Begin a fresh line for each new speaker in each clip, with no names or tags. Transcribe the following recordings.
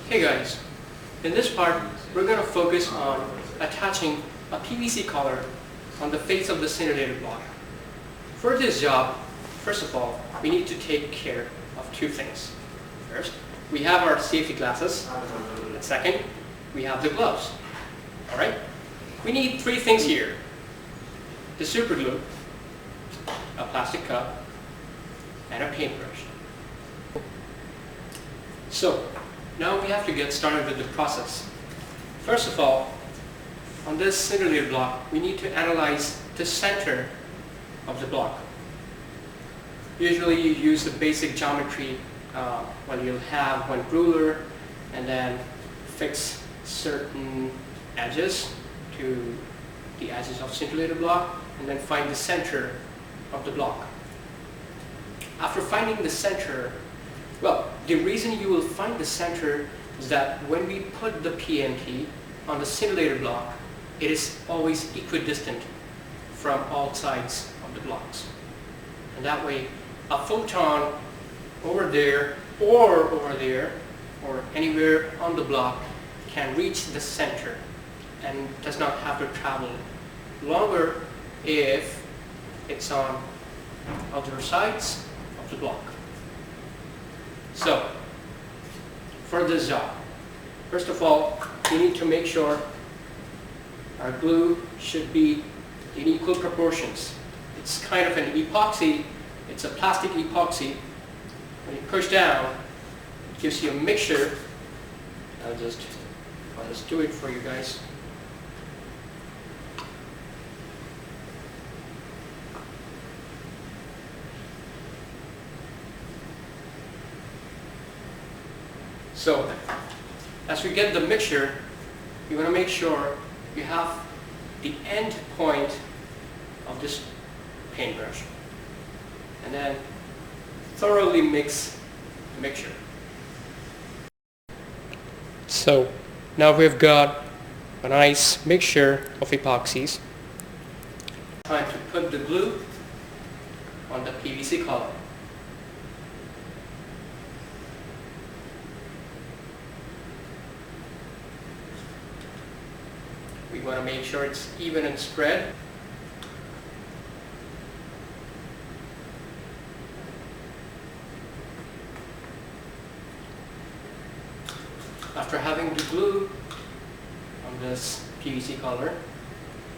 Hey guys, in this part we're going to focus on attaching a PVC collar on the face of the scintillator block. For this job, first of all, we need to take care of two things. First, we have our safety glasses, and second, we have the gloves. Alright? We need three things here: the super glue, a plastic cup, and a paintbrush. So, now we have to get started with the process. First of all, on this scintillator block, we need to analyze the center of the block. Usually you use the basic geometry when you'll have one ruler and then fix certain edges to the edges of scintillator block and then find the center of the block. After finding the center, well, the reason you will find the center is that when we put the PMT on the scintillator block, it is always equidistant from all sides of the blocks. And that way, a photon over there or anywhere on the block can reach the center and does not have to travel longer if it's on other sides of the block. So, for this job, first of all, we need to make sure our glue should be in equal proportions. It's kind of an epoxy. It's a plastic epoxy. When you push down, it gives you a mixture. I'll just do it for you guys. So, as we get the mixture, you want to make sure you have the end point of this paintbrush and then thoroughly mix the mixture. So, now we've got a nice mixture of epoxies. Time to put the glue on the PVC collar. We want to make sure it's even and spread. After having the glue on this PVC collar,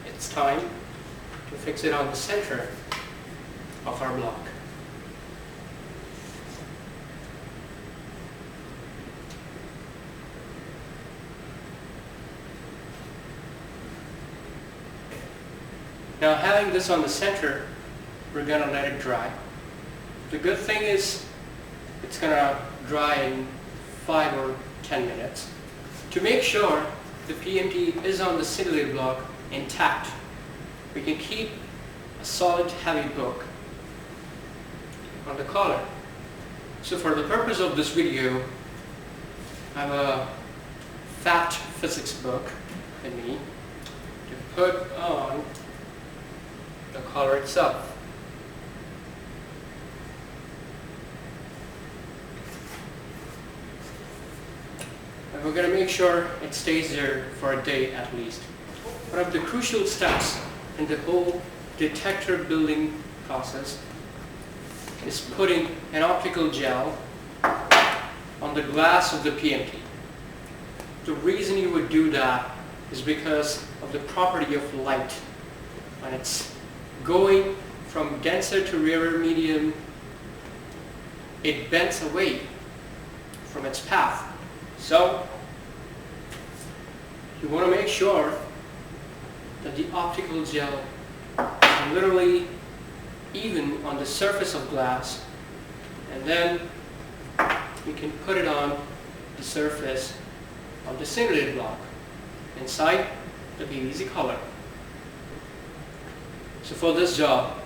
it's time to fix it on the center of our block. Now, having this on the center, we're going to let it dry. The good thing is it's going to dry in 5 or 10 minutes. To make sure the PMT is on the scintillator block intact, we can keep a solid heavy book on the collar. So for the purpose of this video, I have a fat physics book with me to put on the collar itself. And we're going to make sure it stays there for a day at least. One of the crucial steps in the whole detector building process is putting an optical gel on the glass of the PMT. The reason you would do that is because of the property of light. When it's going from denser to rarer medium, it bends away from its path. So, you want to make sure that the optical gel is literally even on the surface of glass, and then you can put it on the surface of the scintillator block inside the PVC collar. So for this job,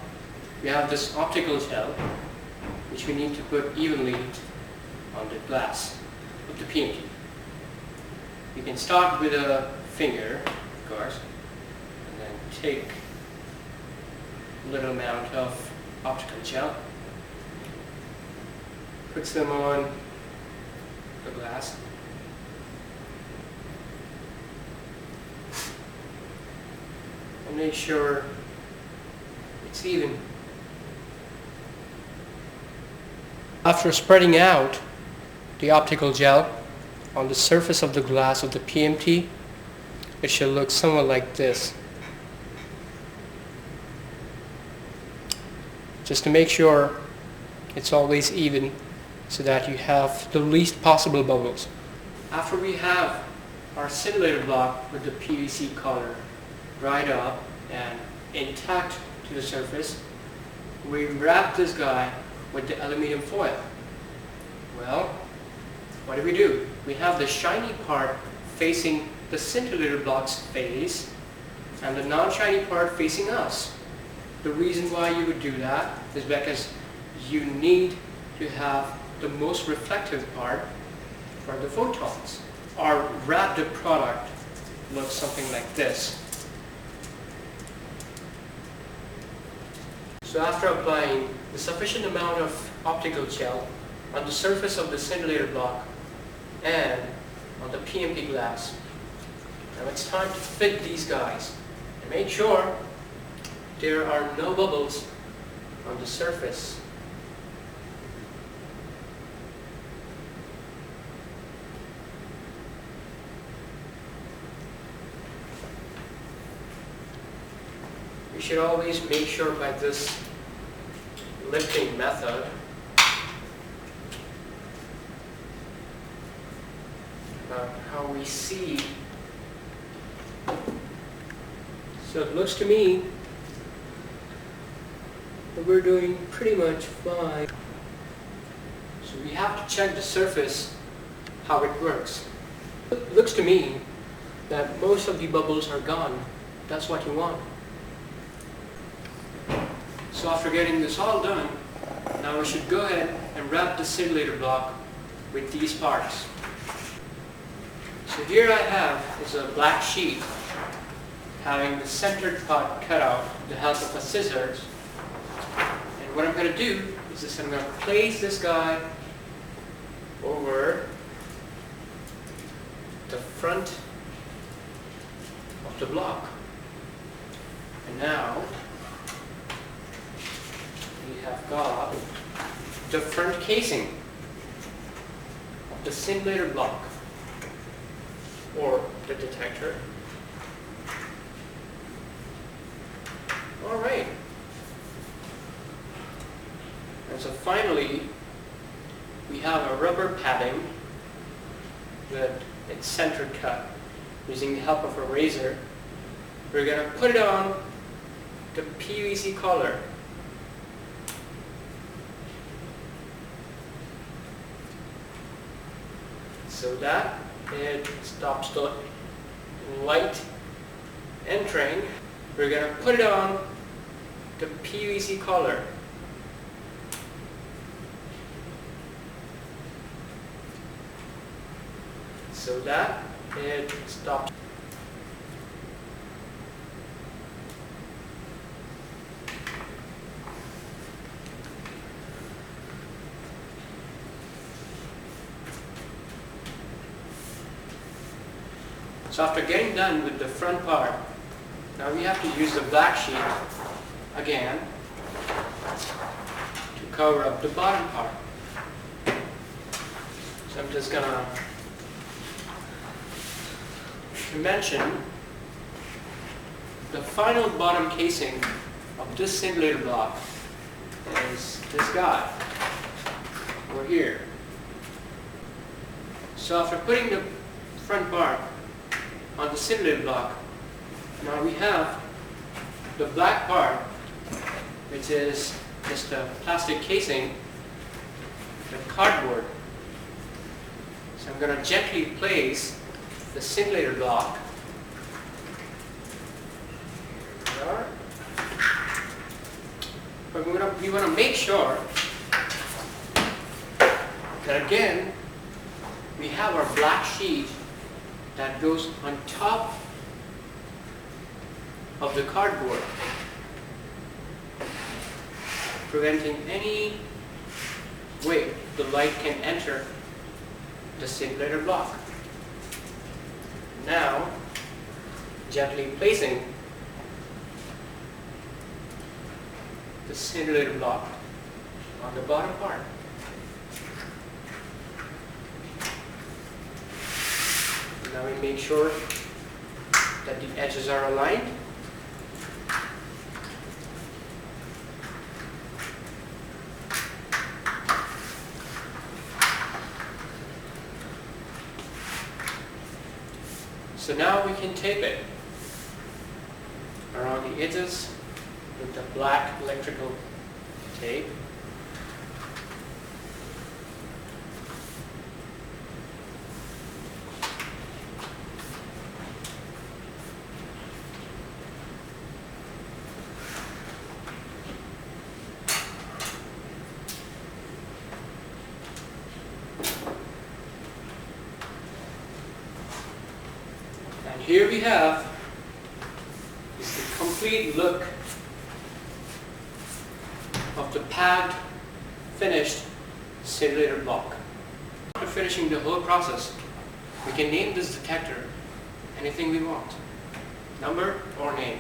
we have this optical gel which we need to put evenly on the glass of the PMT. You can start with a finger, of course, and then take a little amount of optical gel, puts them on the glass, and make sure it's even. After spreading out the optical gel on the surface of the glass of the PMT, it should look somewhat like this. Just to make sure it's always even so that you have the least possible bubbles. After we have our simulator block with the PVC color dried up and intact to the surface, we wrap this guy with the aluminum foil. Well, what do? We have the shiny part facing the scintillator block's face and the non-shiny part facing us. The reason why you would do that is because you need to have the most reflective part for the photons. Our wrapped product looks something like this. So after applying the sufficient amount of optical gel on the surface of the scintillator block and on the PMP glass, now it's time to fit these guys and make sure there are no bubbles on the surface. We should always make sure by this lifting method about how we see. So it looks to me that we're doing pretty much fine. So we have to check the surface, how it works. It looks to me that most of the bubbles are gone. That's what you want. So after getting this all done, now we should go ahead and wrap the simulator block with these parts. So here I have is a black sheet having the centered part cut out with the help of the scissors. And what I'm going to do is just I'm going to place this guy over the front of the block. And now we have got the front casing of the simulator block or the detector. Alright. And so finally we have a rubber padding with its center cut. Using the help of a razor, we're going to put it on the PVC collar. So that it stops the light entering. We're going to put it on the PVC collar. So that it stops. So after getting done with the front part, now we have to use the black sheet again to cover up the bottom part. So I'm just gonna mention the final bottom casing of this simulator block is this guy over here. So after putting the front part on the simulator block, now we have the black part, which is just a plastic casing with cardboard. So I'm going to gently place the simulator block. Here we are. But we want to make sure that again we have our black sheet that goes on top of the cardboard, preventing any way the light can enter the simulator block. Now, gently placing the simulator block on the bottom part. Now we make sure that the edges are aligned. So now we can tape it around the edges with the black electrical tape. And here we have is the complete look of the packed, finished simulator block. After finishing the whole process, we can name this detector anything we want, number or name.